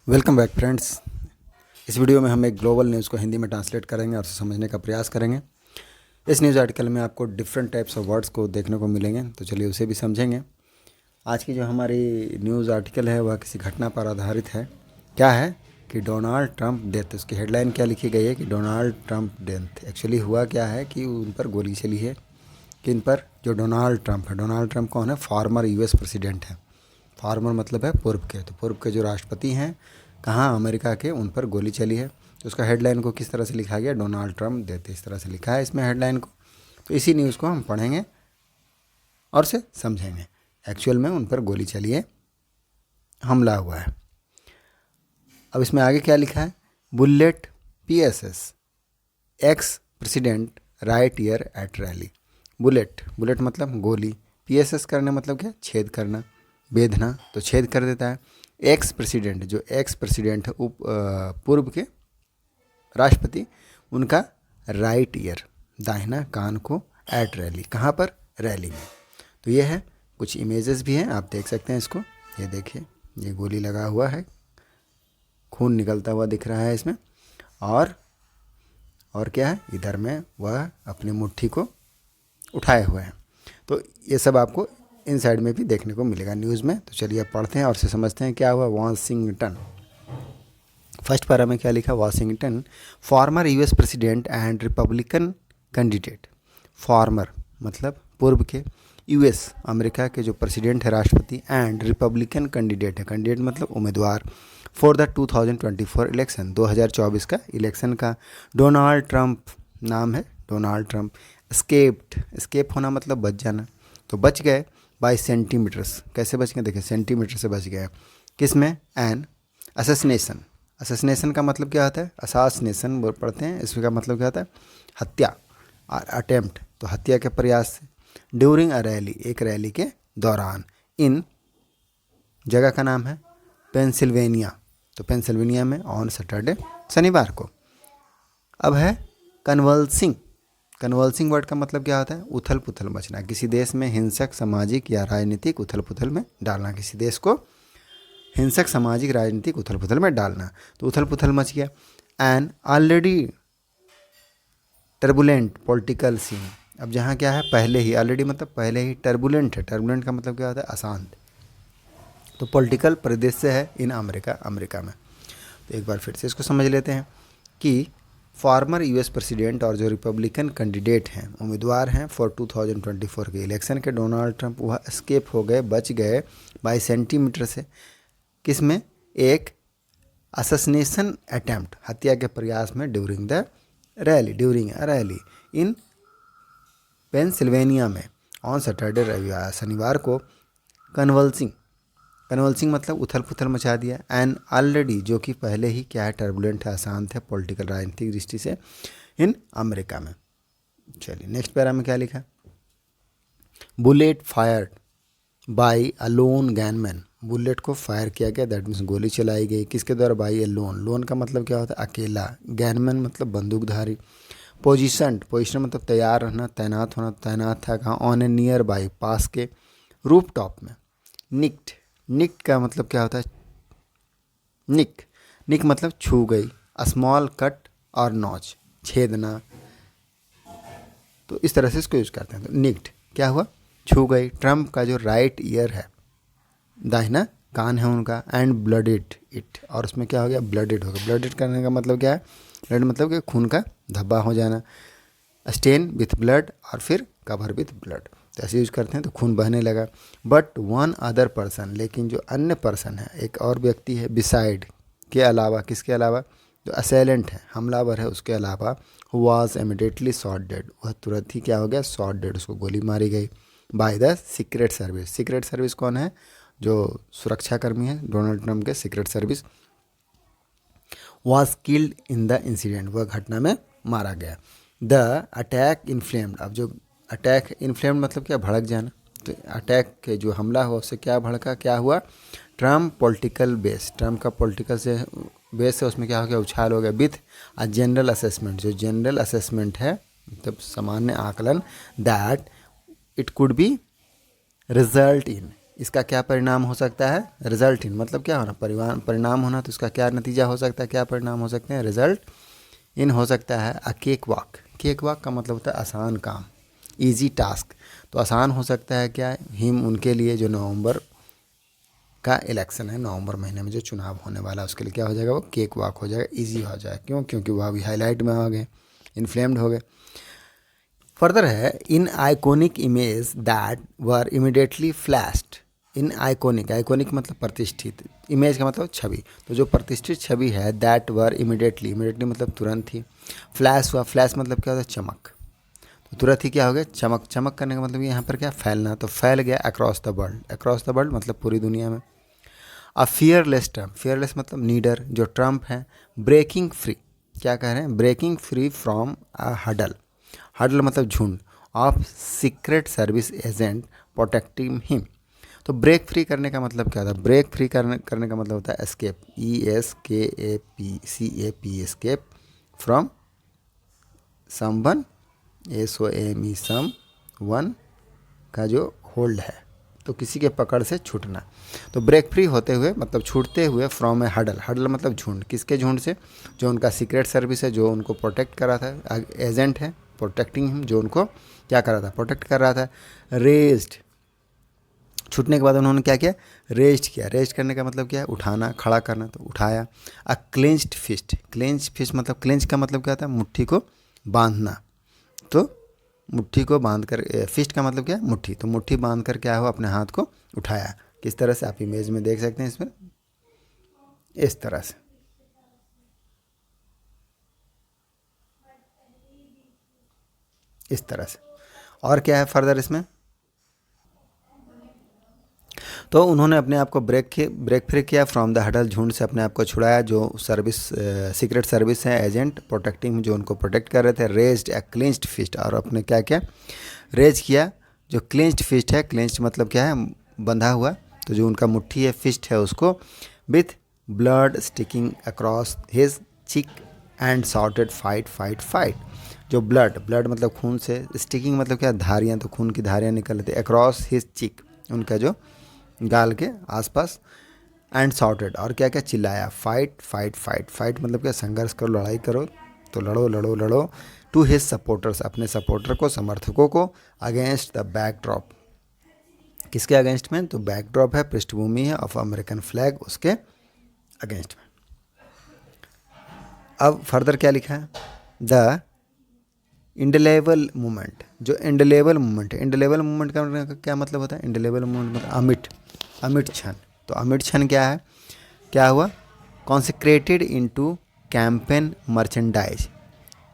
Welcome back friends. इस video में हम एक ग्लोबल न्यूज़ को हिंदी में ट्रांसलेट करेंगे और उसे समझने का प्रयास करेंगे। इस न्यूज़ आर्टिकल में आपको डिफरेंट टाइप्स ऑफ वर्ड्स को देखने को मिलेंगे, तो चलिए उसे भी समझेंगे। आज की जो हमारी न्यूज़ आर्टिकल है वह किसी घटना पर आधारित है। क्या है कि डोनाल्ड ट्रंप डेथ, उसकी हेडलाइन क्या लिखी गई है कि डोनाल्ड ट्रंप डेथ। एक्चुअली हुआ क्या है कि उन पर गोली चली है। किन पर? जो डोनाल्ड ट्रंप है। डोनाल्ड ट्रंप कौन है? फॉर्मर यूएस प्रेसिडेंट है। फॉर्मर मतलब है पूर्व के, तो पूर्व के जो राष्ट्रपति हैं कहाँ, अमेरिका के, उन पर गोली चली है। तो उसका हेडलाइन को किस तरह से लिखा गया? डोनाल्ड ट्रंप देते, इस तरह से लिखा है इसमें हेडलाइन को। तो इसी न्यूज़ को हम पढ़ेंगे और उसे समझेंगे। एक्चुअल में उन पर गोली चली है, हमला हुआ है। अब इसमें आगे क्या लिखा है? बुलेट पीएसएस ex president right ear at rally. Bullet, bullet मतलब गोली, पीएसएस करना मतलब क्या? छेद करना, बेधना, तो छेद कर देता है। एक्स प्रेसिडेंट, जो एक्स प्रेसिडेंट है पूर्व के राष्ट्रपति, उनका राइट ईयर, दाहिना कान को, एट रैली, कहाँ पर? रैली में। तो ये है, कुछ इमेजेस भी हैं, आप देख सकते हैं इसको। ये देखिए, ये गोली लगा हुआ है, खून निकलता हुआ दिख रहा है इसमें। और क्या है, इधर में वह अपनी मुट्ठी को उठाए हुए हैं। तो ये सब आपको इन साइड में भी देखने को मिलेगा न्यूज़ में। तो चलिए अब पढ़ते हैं और से समझते हैं क्या हुआ। वाशिंगटन, फर्स्ट पैरा में क्या लिखा? Washington, former US president and Republican candidate. Farmer मतलब पूर्व के, यूएस अमेरिका के जो प्रेसिडेंट है, राष्ट्रपति, एंड रिपब्लिकन कैंडिडेट है, कैंडिडेट मतलब उम्मीदवार, फॉर द 2024 इलेक्शन, 2024 का इलेक्शन का। डोनाल्ड ट्रंप नाम है, डोनाल्ड ट्रंप। एस्केप्ड, एस्केप होना मतलब बच जाना, तो बच गए बाई सेंटीमीटर्स। कैसे बच गए? देखिए, सेंटीमीटर से बच गए। किस में? N assassination. असैसिनेशन का मतलब क्या होता है? असासिनेशन पढ़ते हैं, इसका मतलब क्या होता है? हत्या, और अटेम्प्ट तो हत्या के प्रयास से। ड्यूरिंग अ रैली, एक रैली के दौरान। इन, जगह का नाम है पेंसिल्वेनिया, तो पेंसिल्वेनिया में, ऑन सैटरडे, शनिवार को। अब है कन्वल्सिंग। कन्वल्सिंग वर्ड का मतलब क्या होता है? उथल पुथल मचना, किसी देश में हिंसक, सामाजिक या राजनीतिक उथल पुथल में डालना, किसी देश को हिंसक, सामाजिक, राजनीतिक उथल पुथल में डालना। तो उथल पुथल मच गया। An already turbulent political scene, अब जहाँ क्या है? पहले ही, ऑलरेडी मतलब पहले ही, टर्बुलेंट है, टर्बुलेंट का मतलब क्या होता है? अशांत। तो पॉलिटिकल परिदृश्य है इन अमेरिका, अमेरिका में। तो एक बार फिर से इसको समझ लेते हैं कि फॉर्मर यूएस प्रेसिडेंट और जो रिपब्लिकन कैंडिडेट हैं, उम्मीदवार हैं फॉर 2024 के इलेक्शन के, डोनाल्ड ट्रंप, वह एस्केप हो गए, बच गए बाई सेंटीमीटर से। किस में? एक असैसिनेशन अटेम्प्ट, हत्या के प्रयास में, during the rally, during a rally in Pennsylvania में, ऑन सैटरडे, रविवार, शनिवार को। कन्वल्सिंग, कन्वल्सिंग मतलब उथल पुथल मचा दिया। एंड ऑलरेडी, जो कि पहले ही क्या है? टर्बुलेंट है, अशांत है, पॉलिटिकल, राजनीतिक दृष्टि से, इन अमेरिका में। चलिए नेक्स्ट पैरा में क्या लिखा? Bullet fired by a lone gunman, bullet को फायर किया गया, दैट मीन्स गोली चलाई गई, किसके द्वारा? बाई ए लोन, लोन का मतलब क्या होता है? अकेला। गैनमैन मतलब बंदूकधारी। पोजिशन, पोजिशन मतलब तैयार रहना, तैनात होना, तैनात था कहाँ? ऑन ए नियर बाई, पास के, रूफ टॉप में। निक्ड, निक का मतलब क्या होता है? निक, निक मतलब छू गई, स्मॉल कट और नॉच, छेदना, तो इस तरह से इसको यूज करते हैं। तो निक्ड क्या हुआ? छू गई। ट्रम्प का जो राइट ईयर है, दाहिना कान है उनका, एंड ब्लडेड इट, और उसमें क्या हो गया? ब्लडेड हो गया। ब्लडेड करने का मतलब क्या है? ब्लड मतलब कि खून का धब्बा हो जाना, स्टेन विथ ब्लड, और फिर कवर विथ ब्लड, तो ऐसे यूज करते हैं, तो खून बहने लगा। बट वन अदर पर्सन, लेकिन जो अन्य पर्सन है, एक और व्यक्ति है, बिसाइड के अलावा, किसके अलावा? जो असेलेंट है, हमलावर है, उसके अलावा, वाज इमीडिएटली शॉट डेड, वह तुरंत ही क्या हो गया? शॉट डेड, उसको गोली मारी गई by the secret service. Secret service कौन है? जो सुरक्षाकर्मी है डोनाल्ड ट्रंप के, secret service. Was killed in the incident, वह घटना में मारा गया। द अटैक इन्फ्लेम्ड, अब जो अटैक, इन्फ्लेम्ड मतलब क्या? भड़क जाना, तो अटैक के जो हमला हुआ उससे क्या भड़का, क्या हुआ? ट्रम्प पॉलिटिकल बेस, ट्रम्प का पॉलिटिकल से बेस है, उसमें क्या हो गया? उछाल हो गया। विथ अ जनरल असेसमेंट, जो जनरल असेसमेंट है, मतलब सामान्य आकलन, that it could be result in, इसका क्या परिणाम हो सकता है, रिजल्ट इन मतलब क्या होना, परिणाम होना, तो इसका क्या नतीजा हो सकता है, क्या परिणाम हो सकते हैं, रिजल्ट इन हो सकता है अ केक वॉक। केक वॉक का मतलब होता है आसान काम, इजी टास्क। तो आसान हो सकता है क्या, हिम उनके लिए जो नवंबर का इलेक्शन है, नवंबर महीने में जो चुनाव होने वाला है उसके लिए क्या हो जाएगा, वो केक वॉक हो जाएगा, इजी हो जाएगा। क्यों, क्योंकि वो अभी हाईलाइट में हो गए, इन्फ्लेम्ड हो गए। फर्दर है in iconic image that were immediately flashed. In iconic, iconic मतलब प्रतिष्ठित, इमेज का मतलब छवि, तो जो प्रतिष्ठित छवि है दैट वर इमिडिएटली, इमिडिएटली मतलब तुरंत ही, फ्लैश हुआ, फ्लैश मतलब क्या होता है, चमक, तो तुरंत ही क्या हो गया, चमक, चमक करने का मतलब यहाँ पर क्या, फैलना, तो फैल गया across the world, across the world मतलब पूरी दुनिया में। अ फियरलेस ट्रम्प, फियरलेस मतलब नीडर, जो ट्रम्प हैं, ब्रेकिंग फ्री, क्या कह रहे हैं, breaking free from a huddle, huddle मतलब झुंड, of secret service agent protecting him. तो ब्रेक फ्री करने का मतलब क्या होता है, ब्रेक फ्री करने का मतलब होता है escape, ESKAP escape, from someone, SOME some one का जो होल्ड है, तो किसी के पकड़ से छूटना। तो ब्रेक फ्री होते हुए मतलब छूटते हुए, फ्रॉम ए हडल, हडल मतलब झुंड, किसके झुंड से, जो उनका सीक्रेट सर्विस है, जो उनको प्रोटेक्ट कर रहा था, एजेंट है प्रोटेक्टिंग हिम, जो उनको क्या कर रहा था, प्रोटेक्ट कर रहा था। रेज्ड, छूटने के बाद उन्होंने क्या किया, रेस्ट किया, रेस्ट करने का मतलब क्या है, उठाना, खड़ा करना, तो उठाया। अ क्लेंच्ड फिस्ट, क्लेंच फिस्ट मतलब, क्लेंच का मतलब क्या होता है, मुट्ठी को बांधना, तो मुट्ठी को बांध कर, फिस्ट का मतलब क्या है, मुट्ठी, तो मुट्ठी बांध कर क्या हो, अपने हाथ को उठाया। किस तरह से, आप इमेज में देख सकते हैं इसमें, इस तरह से, इस तरह से। और क्या है फर्दर इसमें, तो उन्होंने अपने आप को ब्रेक फ्री किया, फ्रॉम द हडल, झुंड से अपने आप को छुड़ाया, जो सर्विस, सीक्रेट सर्विस है, एजेंट प्रोटेक्टिंग, जो उनको प्रोटेक्ट कर रहे थे। रेज्ड ए क्लिंच्ड फिस्ट, और अपने क्या क्या रेज किया, जो क्लिंच्ड फिस्ट है, क्लिंच्ड मतलब क्या है, बंधा हुआ, तो जो उनका मुट्ठी है, फिस्ट है उसको, with blood sticking across his cheek and shouted fight fight fight. जो ब्लड, ब्लड मतलब खून से, स्टिकिंग मतलब क्या, धारियाँ, तो खून की धारियाँ निकल रही थी, अक्रॉस हिज चिक, उनका जो गाल के आसपास, एंड शॉर्टेड, और क्या क्या चिल्लाया, फाइट फाइट फाइट, फाइट मतलब क्या, संघर्ष करो, लड़ाई करो, तो लड़ो लड़ो लड़ो, टू हिज सपोर्टर्स, अपने सपोर्टर को, समर्थकों को, अगेंस्ट द बैकड्रॉप, किसके अगेंस्ट में, तो बैकड्रॉप है, पृष्ठभूमि है, ऑफ अमेरिकन फ्लैग, उसके अगेंस्ट में। अब फर्दर क्या लिखा है, द इंडलेबल मूवमेंट, जो इंडलेबल मूवमेंट है, इंडलेबल मूवमेंट का क्या मतलब होता है, इंडलेबल मूवमेंट मतलब अमिट, अमिट क्षण, तो अमिट क्षण क्या है, क्या हुआ, कॉन्सेक्रेटेड इनटू कैंपेन मर्चेंडाइज,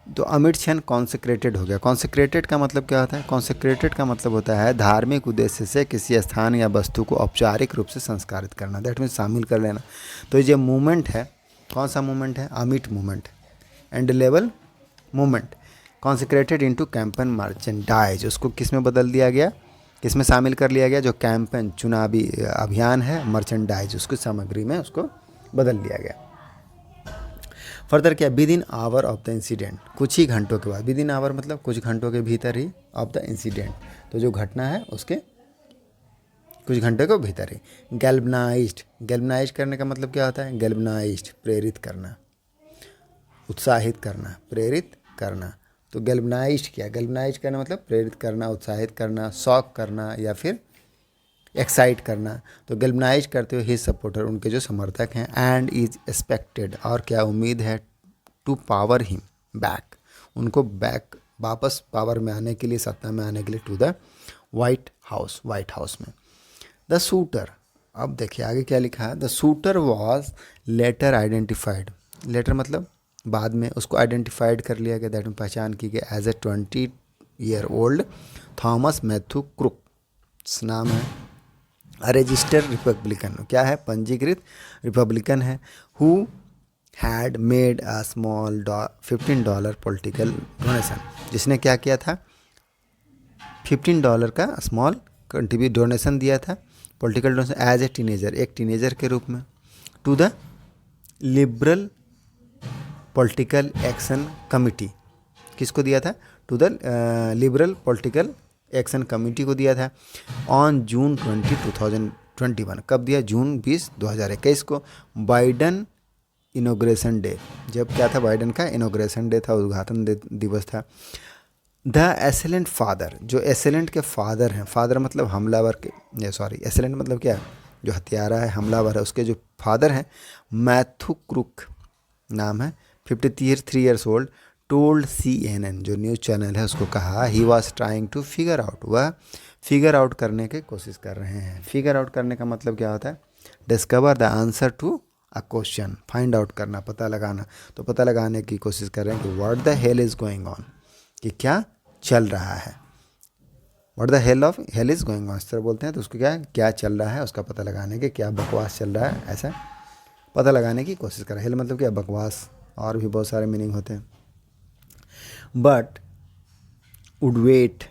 तो अमिट क्षण कॉन्सेक्रेटेड हो गया। कॉन्सेक्रेटेड का मतलब क्या होता है, कॉन्सेक्रेटेड का मतलब होता है धार्मिक उद्देश्य से किसी स्थान या वस्तु को औपचारिक रूप से संस्कारित करना, दैट मीन्स शामिल कर लेना। तो ये मूवमेंट है, कौन सा मूवमेंट है, अमिट movement, indelible movement, consecrated into campaign merchandise, उसको किस में बदल दिया गया, किस में शामिल कर लिया गया, जो कैंपेन चुनावी अभियान है, मर्चेंडाइज उसकी सामग्री में उसको बदल दिया गया। फर्दर क्या, with in hour of the incident, कुछ ही घंटों के बाद, विद इन आवर मतलब कुछ घंटों के भीतर ही, ऑफ द इंसिडेंट, तो जो घटना है उसके कुछ घंटे को भीतर ही, गैल्वनाइज्ड, गैल्वनाइज करने का मतलब क्या होता है, गैल्वनाइज्ड प्रेरित करना, उत्साहित करना, प्रेरित करना, तो गैल्वनाइज्ड किया, गैल्वनाइज करना मतलब प्रेरित करना, उत्साहित करना, शॉक करना, या फिर एक्साइट करना, तो गैल्वनाइज करते हुए हिज सपोर्टर, उनके जो समर्थक हैं, एंड इज एक्सपेक्टेड, और क्या उम्मीद है, टू पावर हिम बैक, उनको बैक वापस पावर में आने के लिए, सत्ता में आने के लिए, to the White House, White House में। द शूटर, अब देखिए आगे क्या लिखा है, the shooter was later identified, later मतलब बाद में उसको आइडेंटिफाइड कर लिया गया, दैट में पहचान की गई, as a 20-year-old Thomas Matthew Crooks नाम है, रजिस्टर्ड रिपब्लिकन, क्या है, पंजीकृत रिपब्लिकन है, who had made a small $15 political donation, जिसने क्या किया था, $15 का स्मॉल कंट्रीब्यूट डोनेशन दिया था, political donation, as a teenager, एक टीनेजर के रूप में, to the liberal political action committee, किसको दिया था, to the liberal political action committee को दिया था ऑन जून 2021। कब दिया? जून 20, 2021 को, बाइडन इनोग्रेशन डे। जब क्या था? बाइडन का इनोग्रेशन डे था, उद्घाटन दिवस था। द एसेलेंट फादर, जो एसेलेंट के फादर हैं, फादर मतलब हमलावर के, सॉरी एसेलेंट मतलब क्या है? जो हत्यारा है, हमलावर है, उसके जो फादर हैं, मैथ्यू क्रुक नाम है, 53 ईयर्स ओल्ड, टोल्ड CNN, जो न्यूज़ चैनल है, उसको कहा he was trying to figure out, वह फिगर आउट करने की कोशिश कर रहे हैं। फिगर आउट करने का मतलब क्या होता है? Discover the answer to a question, find out करना, पता लगाना। तो पता लगाने की कोशिश कर रहे हैं कि what the hell is going on, कि क्या चल रहा है। What the hell is going on, इस तरह बोलते हैं। तो उसको क्या चल रहा है, उसका पता लगाने के, क्या बकवास चल रहा है, ऐसा पता लगाने की कोशिश कर रहा है। हेल मतलब क्या? बकवास। और भी बहुत सारे मीनिंग होते हैं। बट वुड वेट,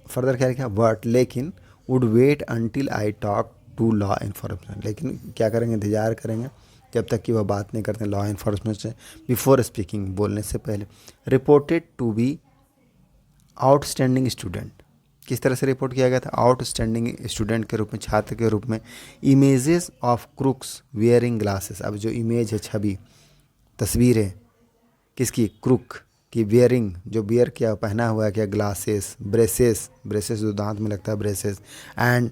फर्दर क्या लिखा? बट लेकिन, would wait until I talk to law enforcement, लेकिन क्या करेंगे? इंतजार करेंगे जब तक कि वह बात नहीं करते लॉ इन्फोर्समेंट से, बिफोर स्पीकिंग, बोलने से पहले। Reported to be outstanding student, किस तरह से रिपोर्ट किया गया था? आउटस्टैंडिंग स्टूडेंट के रूप में, छात्र के रूप में। Images of Crooks wearing glasses, अब जो इमेज है, छवि, तस्वीर है, किसकी? क्रुक की, वियरिंग, जो वियर किया, पहना हुआ है क्या? ग्लासेस, ब्रेसेस, ब्रेसेस जो दांत में लगता है, braces, and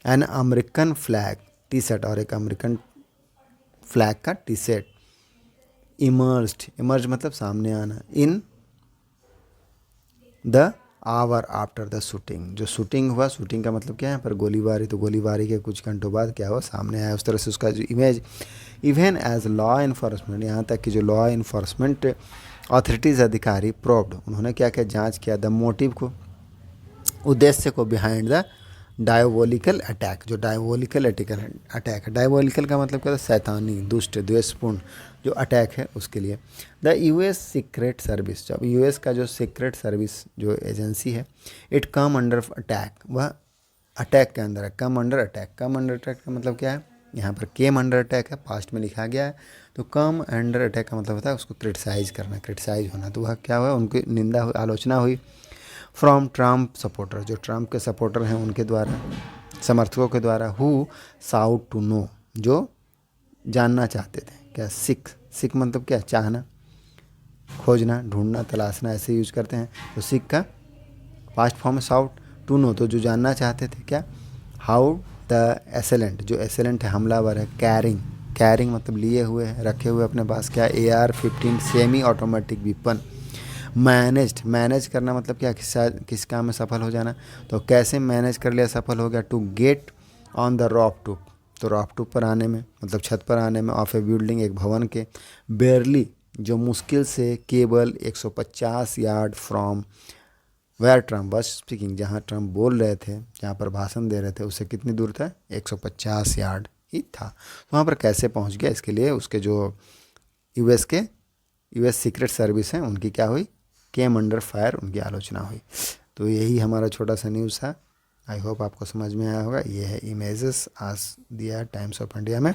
an American flag T shirt, और एक अमेरिकन फ्लैग का टी शर्ट। इमर्ज मतलब सामने आना, in the hour after the shooting, जो शूटिंग हुआ, शूटिंग का मतलब क्या है? पर गोलीबारी, तो गोलीबारी के कुछ घंटों बाद क्या हुआ? सामने आया। उस तरह से उसका जो image, even as law enforcement, यहाँ तक कि जो लॉ इन्फोर्समेंट अथॉरिटीज़, अधिकारी, प्रोब्ड, उन्होंने क्या किया? जांच किया द मोटिव को, उद्देश्य को, बिहाइंड द डायबोलिकल अटैक, जो डायबोलिकल अटैक है। डायबोलिकल का मतलब क्या होता है? शैतानी, दुष्ट, द्वेषपूर्ण जो अटैक है, उसके लिए। द US सीक्रेट सर्विस, जब US का जो सीक्रेट सर्विस जो एजेंसी है, इट कम अंडर अटैक, वह अटैक के अंदर है। Come under attack, come under attack का मतलब क्या है? यहाँ पर केम अंडर अटैक है, पास्ट में लिखा गया है। तो कम अंडर अटैक का मतलब होता है उसको क्रिटिसाइज करना, क्रिटिसाइज होना। तो वह क्या हुआ? उनकी निंदा हुई, आलोचना हुई फ्रॉम ट्रम्प सपोर्टर, जो ट्रम्प के सपोर्टर हैं उनके द्वारा, समर्थकों के द्वारा। हु साउट टू नो, जो जानना चाहते थे। क्या? सिक मतलब क्या? चाहना, खोजना, ढूंढना, तलाशना, ऐसे यूज करते हैं। तो सिक का पास्ट फॉर्म है साउट, टू नो तो जो जानना चाहते थे। क्या? हाउ द एसेलेंट, जो एसेलेंट है, हमलावर है, कैरिंग मतलब लिए हुए है, रखे हुए अपने पास। क्या? AR-15 semi automatic weapon. Manage करना मतलब क्या? किस काम में सफल हो जाना। तो कैसे मैनेज कर लिया, सफल हो गया? To get on the roof top, तो रॉफ टॉप पर आने में मतलब छत पर आने में, ऑफ ए बिल्डिंग, एक भवन के, बेयरली जो मुश्किल से, केवल 150 yard from where Trump was speaking, जहाँ ट्रम्प बोल रहे थे, जहाँ पर भाषण दे रहे थे, उससे कितनी दूर था? 150 यार्ड ही था। तो वहाँ पर कैसे पहुँच गया? इसके लिए उसके जो US सीक्रेट सर्विस हैं, उनकी क्या हुई? केम अंडर फायर, उनकी आलोचना हुई। तो यही हमारा छोटा सा न्यूज़ था। आई होप आपको समझ में आया होगा। ये है इमेजेस आज दिया टाइम्स ऑफ इंडिया में।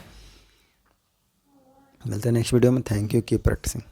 मिलते हैं नेक्स्ट वीडियो में। Thank you, keep practising.